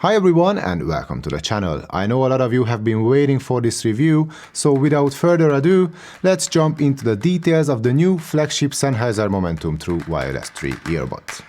Hi everyone and welcome to the channel. I know a lot of you have been waiting for this review, so without further ado, let's jump into the details of the new flagship Sennheiser Momentum True Wireless 3 earbuds.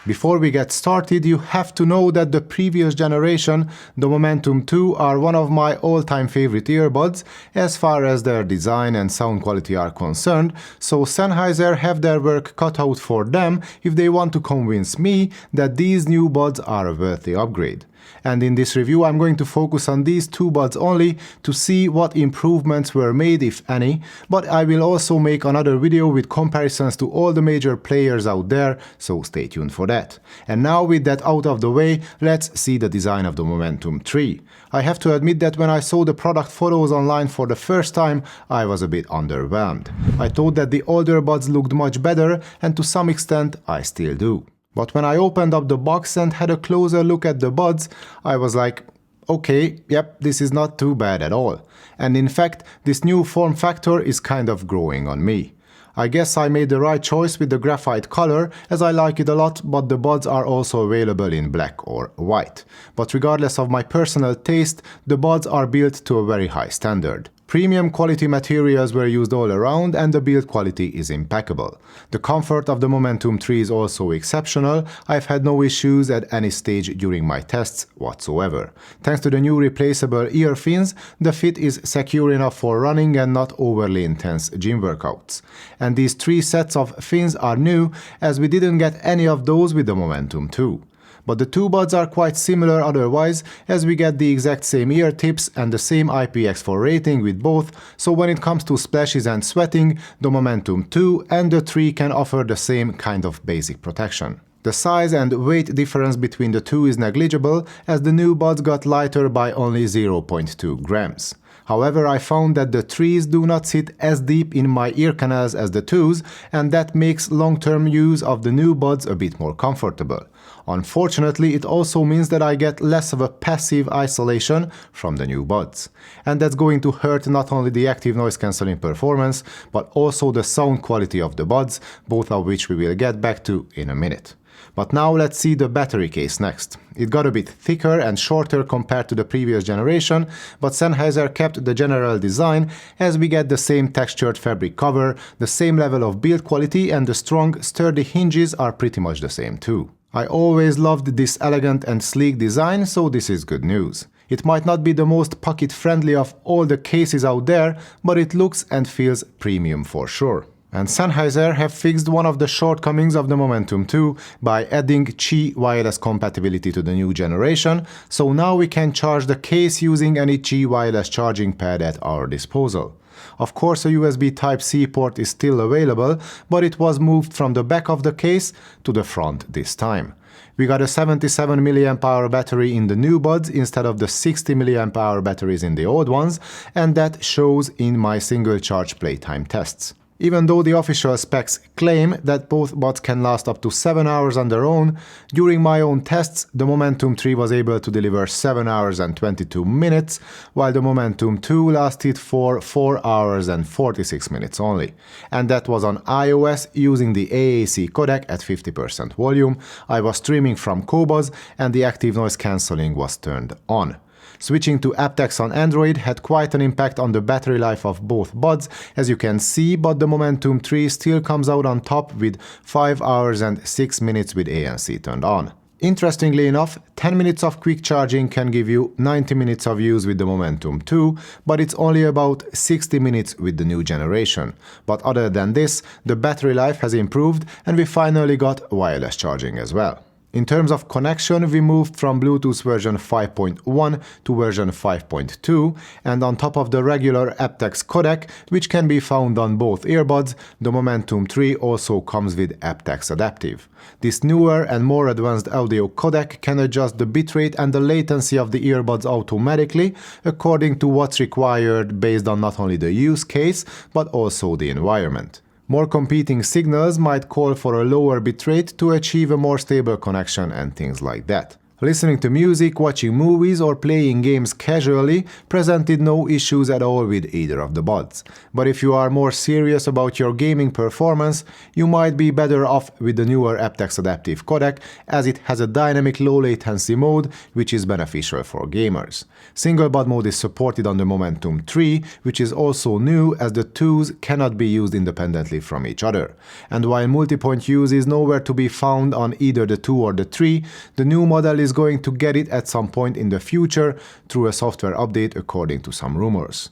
Before we get started, you have to know that the previous generation, the Momentum 2, are one of my all-time favorite earbuds as far as their design and sound quality are concerned, so Sennheiser have their work cut out for them if they want to convince me that these new buds are a worthy upgrade. And in this review I'm going to focus on these two buds only to see what improvements were made, if any, but I will also make another video with comparisons to all the major players out there, so stay tuned for that. And now with that out of the way, let's see the design of the Momentum 3. I have to admit that when I saw the product photos online for the first time, I was a bit underwhelmed. I thought that the older buds looked much better, and to some extent I still do. But when I opened up the box and had a closer look at the buds, I was like, okay, yep, this is not too bad at all. And in fact, this new form factor is kind of growing on me. I guess I made the right choice with the graphite color, as I like it a lot, but the buds are also available in black or white. But regardless of my personal taste, the buds are built to a very high standard. Premium quality materials were used all around and the build quality is impeccable. The comfort of the Momentum 3 is also exceptional. I've had no issues at any stage during my tests whatsoever. Thanks to the new replaceable ear fins, the fit is secure enough for running and not overly intense gym workouts. And these three sets of fins are new, as we didn't get any of those with the Momentum 2. But the two buds are quite similar otherwise, as we get the exact same ear tips and the same IPX4 rating with both, so when it comes to splashes and sweating, the Momentum 2 and the 3 can offer the same kind of basic protection. The size and weight difference between the two is negligible, as the new buds got lighter by only 0.2 grams. However, I found that the 3s do not sit as deep in my ear canals as the 2s, and that makes long-term use of the new buds a bit more comfortable. Unfortunately, it also means that I get less of a passive isolation from the new buds. And that's going to hurt not only the active noise cancelling performance, but also the sound quality of the buds, both of which we will get back to in a minute. But now let's see the battery case next. It got a bit thicker and shorter compared to the previous generation, but Sennheiser kept the general design, as we get the same textured fabric cover, the same level of build quality, and the strong, sturdy hinges are pretty much the same too. I always loved this elegant and sleek design, so this is good news. It might not be the most pocket-friendly of all the cases out there, but it looks and feels premium for sure. And Sennheiser have fixed one of the shortcomings of the Momentum 2 by adding Qi wireless compatibility to the new generation, so now we can charge the case using any Qi wireless charging pad at our disposal. Of course, a USB Type-C port is still available, but it was moved from the back of the case to the front this time. We got a 77 mAh battery in the new buds instead of the 60 mAh batteries in the old ones, and that shows in my single charge playtime tests. Even though the official specs claim that both buds can last up to 7 hours on their own, during my own tests the Momentum 3 was able to deliver 7 hours and 22 minutes, while the Momentum 2 lasted for 4 hours and 46 minutes only. And that was on iOS using the AAC codec at 50% volume. I was streaming from QOBUZ and the active noise cancelling was turned on. Switching to aptX on Android had quite an impact on the battery life of both buds, as you can see, but the Momentum 3 still comes out on top with 5 hours and 6 minutes with ANC turned on. Interestingly enough, 10 minutes of quick charging can give you 90 minutes of use with the Momentum 2, but it's only about 60 minutes with the new generation. But other than this, the battery life has improved and we finally got wireless charging as well. In terms of connection, we moved from Bluetooth version 5.1 to version 5.2, and on top of the regular aptX codec, which can be found on both earbuds, the Momentum 3 also comes with aptX Adaptive. This newer and more advanced audio codec can adjust the bitrate and the latency of the earbuds automatically, according to what's required based on not only the use case, but also the environment. More competing signals might call for a lower bitrate to achieve a more stable connection and things like that. Listening to music, watching movies, or playing games casually presented no issues at all with either of the buds. But if you are more serious about your gaming performance, you might be better off with the newer aptX adaptive codec, as it has a dynamic low latency mode, which is beneficial for gamers. Single bud mode is supported on the Momentum 3, which is also new as the twos cannot be used independently from each other. And while multipoint use is nowhere to be found on either the 2 or the 3, the new model is going to get it at some point in the future through a software update according to some rumors.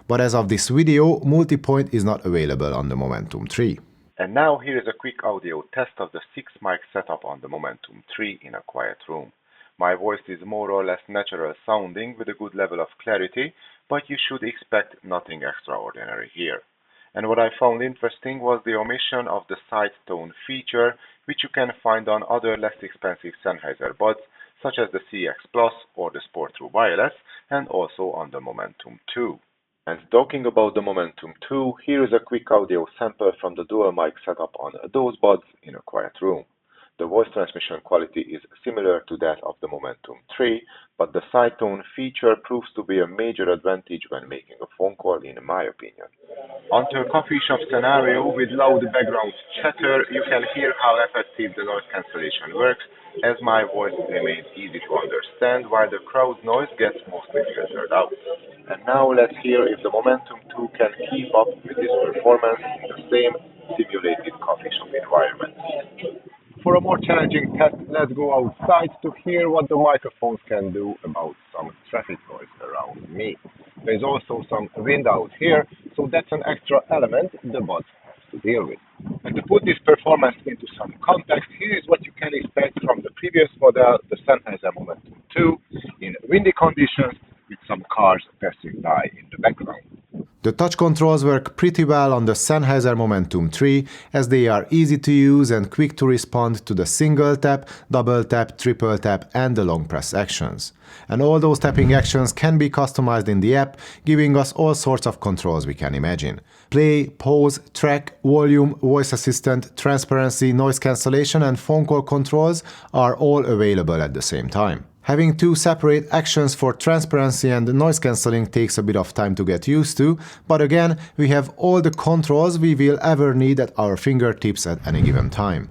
But as of this video, multipoint is not available on the Momentum 3. And now here is a quick audio test of the 6-mic setup on the Momentum 3 in a quiet room. My voice is more or less natural sounding with a good level of clarity, but you should expect nothing extraordinary here. And what I found interesting was the omission of the side tone feature, which you can find on other less expensive Sennheiser buds, such as the CX Plus or the Sport True Wireless, and also on the Momentum 2. And talking about the Momentum 2, here is a quick audio sample from the dual mic setup on those buds in a quiet room. The voice transmission quality is similar to that of the Momentum 3, but the side tone feature proves to be a major advantage when making a phone call, in my opinion. Onto a coffee shop scenario with loud background chatter, you can hear how effective the noise cancellation works, as my voice remains easy to understand while the crowd noise gets mostly filtered out. And now let's hear if the Momentum 2 can keep up with this performance in the same simulated coffee shop environment. For a more challenging test, let's go outside to hear what the microphones can do about some traffic noise around me. There's also some wind out here, so that's an extra element the buds have to deal with. And to put this performance into some context, here is what you can expect from the previous model, the Sennheiser Momentum 2, in windy conditions with some cars passing by in the background. The touch controls work pretty well on the Sennheiser Momentum 3, as they are easy to use and quick to respond to the single tap, double tap, triple tap and the long press actions. And all those tapping actions can be customized in the app, giving us all sorts of controls we can imagine. Play, pause, track, volume, voice assistant, transparency, noise cancellation and phone call controls are all available at the same time. Having two separate actions for transparency and noise cancelling takes a bit of time to get used to, but again, we have all the controls we will ever need at our fingertips at any given time.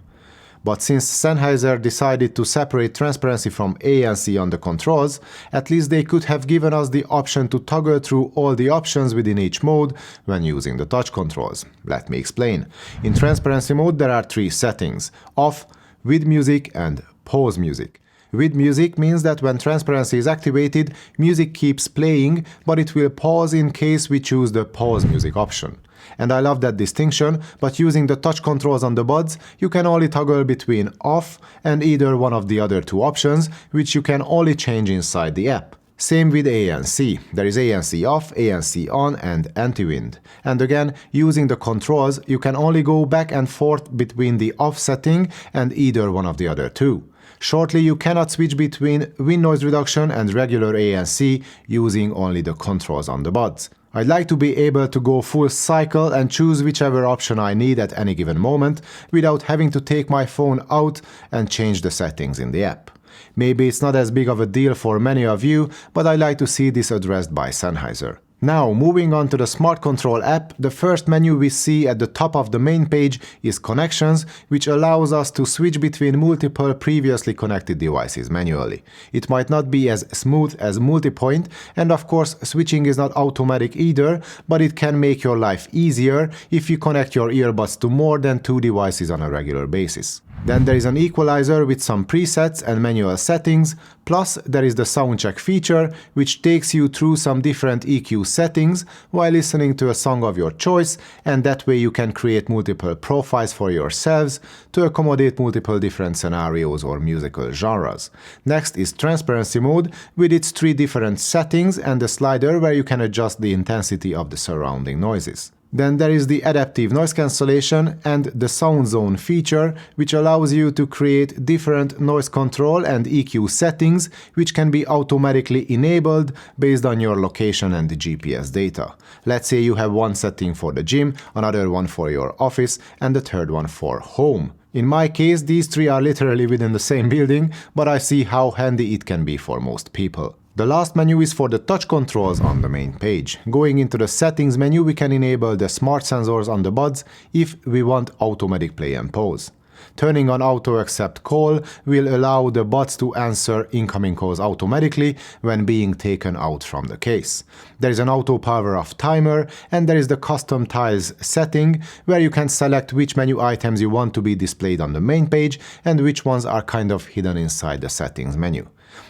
But since Sennheiser decided to separate transparency from ANC on the controls, at least they could have given us the option to toggle through all the options within each mode when using the touch controls. Let me explain. In transparency mode there are 3 settings: off, with music and pause music. With music means that when transparency is activated, music keeps playing, but it will pause in case we choose the pause music option. And I love that distinction, but using the touch controls on the buds, you can only toggle between off and either one of the other 2 options, which you can only change inside the app. Same with ANC. There is ANC off, ANC on and anti-wind. And again, using the controls, you can only go back and forth between the off setting and either one of the other 2. Shortly, you cannot switch between wind noise reduction and regular ANC using only the controls on the buds. I'd like to be able to go full cycle and choose whichever option I need at any given moment without having to take my phone out and change the settings in the app. Maybe it's not as big of a deal for many of you, but I'd like to see this addressed by Sennheiser. Now, moving on to the Smart Control app, the first menu we see at the top of the main page is Connections, which allows us to switch between multiple previously connected devices manually. It might not be as smooth as multipoint, and of course, switching is not automatic either, but it can make your life easier if you connect your earbuds to more than 2 devices on a regular basis. Then there is an equalizer with some presets and manual settings, plus there is the sound check feature, which takes you through some different EQ settings while listening to a song of your choice, and that way you can create multiple profiles for yourselves to accommodate multiple different scenarios or musical genres. Next is transparency mode with its 3 different settings and a slider where you can adjust the intensity of the surrounding noises. Then there is the adaptive noise cancellation and the sound zone feature, which allows you to create different noise control and EQ settings, which can be automatically enabled based on your location and the GPS data. Let's say you have one setting for the gym, another one for your office, and the third one for home. In my case, these three are literally within the same building, but I see how handy it can be for most people. The last menu is for the touch controls on the main page. Going into the settings menu, we can enable the smart sensors on the buds if we want automatic play and pause. Turning on Auto Accept Call will allow the buds to answer incoming calls automatically when being taken out from the case. There is an auto power off timer, and there is the custom tiles setting where you can select which menu items you want to be displayed on the main page and which ones are kind of hidden inside the settings menu.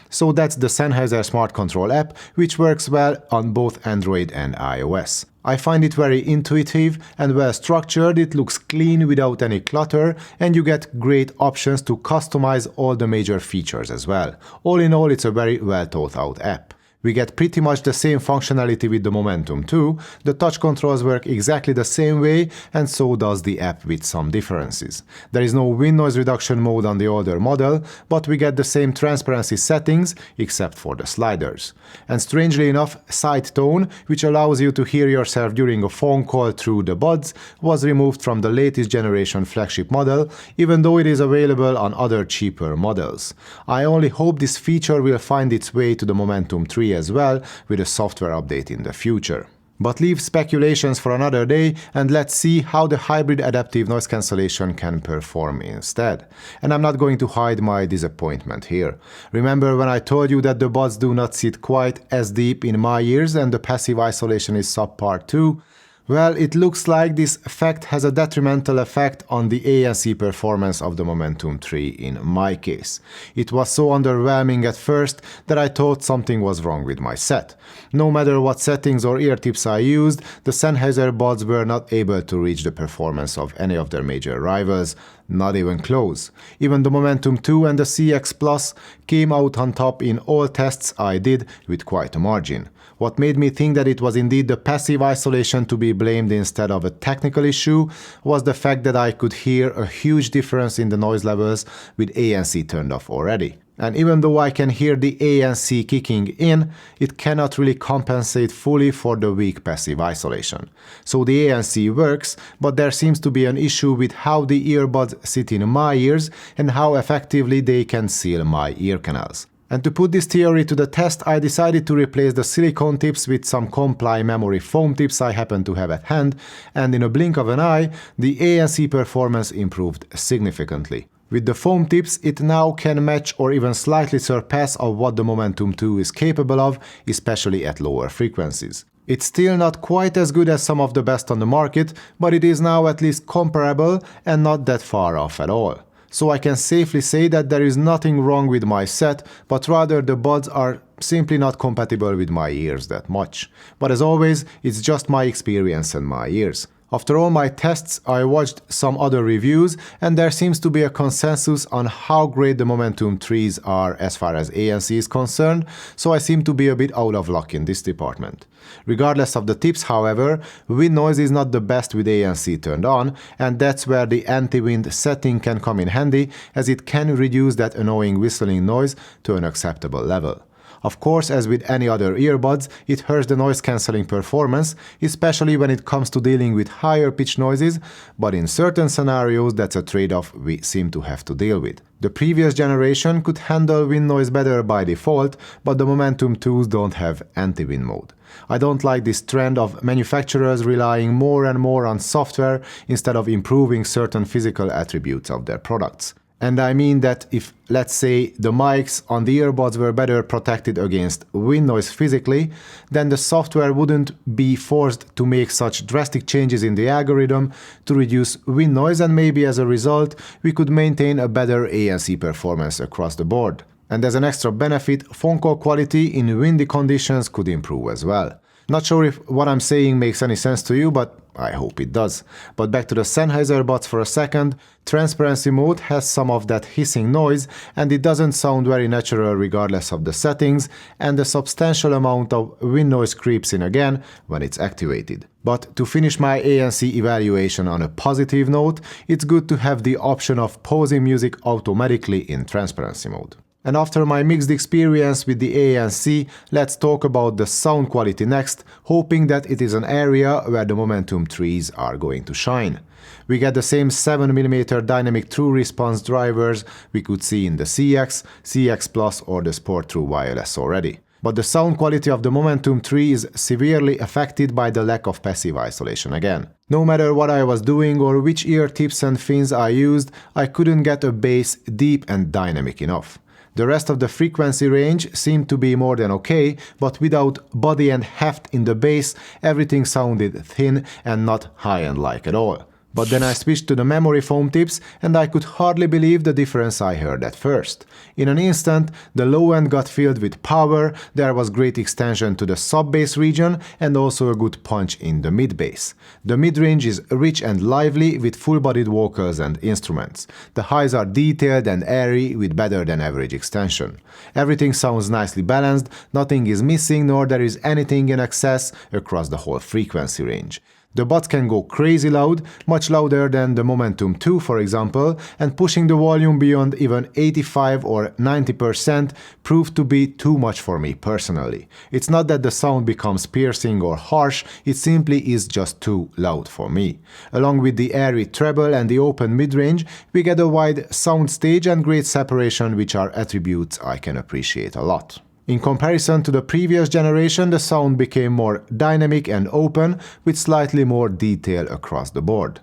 So that's the Sennheiser Smart Control app, which works well on both Android and iOS. I find it very intuitive and well structured, it looks clean without any clutter, and you get great options to customize all the major features as well. All in all, it's a very well thought out app. We get pretty much the same functionality with the Momentum 2, the touch controls work exactly the same way, and so does the app with some differences. There is no wind noise reduction mode on the older model, but we get the same transparency settings except for the sliders. And strangely enough, side tone, which allows you to hear yourself during a phone call through the buds, was removed from the latest generation flagship model, even though it is available on other cheaper models. I only hope this feature will find its way to the Momentum 3 as well with a software update in the future. But leave speculations for another day and let's see how the hybrid adaptive noise cancellation can perform instead. And I'm not going to hide my disappointment here. Remember when I told you that the buds do not sit quite as deep in my ears and the passive isolation is subpar too? Well, it looks like this effect has a detrimental effect on the ANC performance of the Momentum 3 in my case. It was so underwhelming at first that I thought something was wrong with my set. No matter what settings or ear tips I used, the Sennheiser buds were not able to reach the performance of any of their major rivals, not even close. Even the Momentum 2 and the CX Plus came out on top in all tests I did with quite a margin. What made me think that it was indeed the passive isolation to be blamed instead of a technical issue was the fact that I could hear a huge difference in the noise levels with ANC turned off already. And even though I can hear the ANC kicking in, it cannot really compensate fully for the weak passive isolation. So the ANC works, but there seems to be an issue with how the earbuds sit in my ears and how effectively they can seal my ear canals. And to put this theory to the test, I decided to replace the silicone tips with some Comply memory foam tips I happen to have at hand, and in a blink of an eye, the ANC performance improved significantly. With the foam tips, it now can match or even slightly surpass of what the Momentum 2 is capable of, especially at lower frequencies. It's still not quite as good as some of the best on the market, but it is now at least comparable and not that far off at all. So I can safely say that there is nothing wrong with my set, but rather the buds are simply not compatible with my ears that much. But as always, it's just my experience and my ears. After all my tests, I watched some other reviews, and there seems to be a consensus on how great the Momentum 3s are as far as ANC is concerned, so I seem to be a bit out of luck in this department. Regardless of the tips, however, wind noise is not the best with ANC turned on, and that's where the anti-wind setting can come in handy, as it can reduce that annoying whistling noise to an acceptable level. Of course, as with any other earbuds, it hurts the noise cancelling performance, especially when it comes to dealing with higher pitch noises, but in certain scenarios that's a trade-off we seem to have to deal with. The previous generation could handle wind noise better by default, but the Momentum 2s don't have anti-wind mode. I don't like this trend of manufacturers relying more and more on software instead of improving certain physical attributes of their products. And I mean that if, let's say, the mics on the earbuds were better protected against wind noise physically, then the software wouldn't be forced to make such drastic changes in the algorithm to reduce wind noise, and maybe as a result, we could maintain a better ANC performance across the board. And as an extra benefit, phone call quality in windy conditions could improve as well. Not sure if what I'm saying makes any sense to you, but I hope it does. But back to the Sennheiser buds for a second. Transparency mode has some of that hissing noise, and it doesn't sound very natural regardless of the settings, and a substantial amount of wind noise creeps in again when it's activated. But to finish my ANC evaluation on a positive note, it's good to have the option of pausing music automatically in transparency mode. And after my mixed experience with the A and C, let's talk about the sound quality next, hoping that it is an area where the Momentum trees are going to shine. We get the same 7mm dynamic true response drivers we could see in the CX, CX Plus or the Sport True Wireless already. But the sound quality of the Momentum tree is severely affected by the lack of passive isolation again. No matter what I was doing or which ear tips and fins I used, I couldn't get a bass deep and dynamic enough. The rest of the frequency range seemed to be more than okay, but without body and heft in the bass, everything sounded thin and not high-end-like at all. But then I switched to the memory foam tips and I could hardly believe the difference I heard at first. In an instant, the low end got filled with power, there was great extension to the sub-bass region and also a good punch in the mid-bass. The mid-range is rich and lively with full-bodied vocals and instruments. The highs are detailed and airy with better than average extension. Everything sounds nicely balanced, nothing is missing nor there is anything in excess across the whole frequency range. The buds can go crazy loud, much louder than the Momentum 2 for example, and pushing the volume beyond even 85 or 90% proved to be too much for me personally. It's not that the sound becomes piercing or harsh, it simply is just too loud for me. Along with the airy treble and the open mid-range, we get a wide sound stage and great separation, which are attributes I can appreciate a lot. In comparison to the previous generation, the sound became more dynamic and open, with slightly more detail across the board.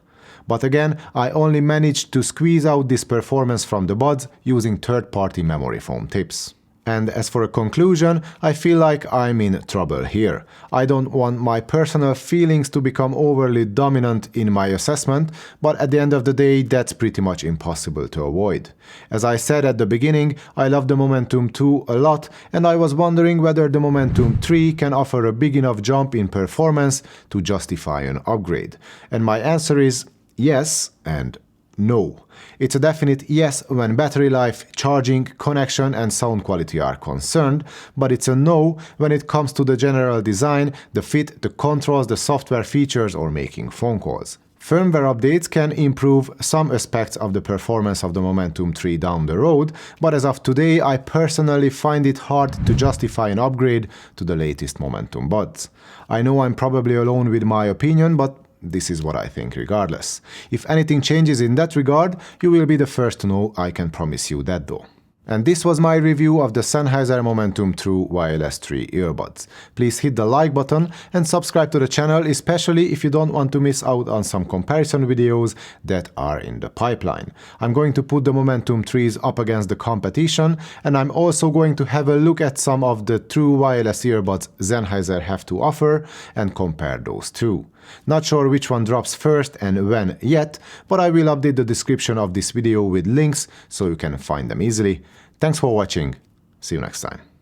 But again, I only managed to squeeze out this performance from the buds using third-party memory foam tips. And as for a conclusion, I feel like I'm in trouble here. I don't want my personal feelings to become overly dominant in my assessment, but at the end of the day, that's pretty much impossible to avoid. As I said at the beginning, I love the Momentum 2 a lot, and I was wondering whether the Momentum 3 can offer a big enough jump in performance to justify an upgrade. And my answer is yes and no. It's a definite yes when battery life, charging, connection and sound quality are concerned, but it's a no when it comes to the general design, the fit, the controls, the software features or making phone calls. Firmware updates can improve some aspects of the performance of the Momentum 3 down the road, but as of today I personally find it hard to justify an upgrade to the latest Momentum buds. I know I'm probably alone with my opinion, but this is what I think regardless. If anything changes in that regard, you will be the first to know, I can promise you that though. And this was my review of the Sennheiser Momentum True Wireless 3 earbuds. Please hit the like button and subscribe to the channel, especially if you don't want to miss out on some comparison videos that are in the pipeline. I'm going to put the Momentum 3s up against the competition, and I'm also going to have a look at some of the true wireless earbuds Sennheiser have to offer and compare those two. Not sure which one drops first and when yet, but I will update the description of this video with links so you can find them easily. Thanks for watching. See you next time.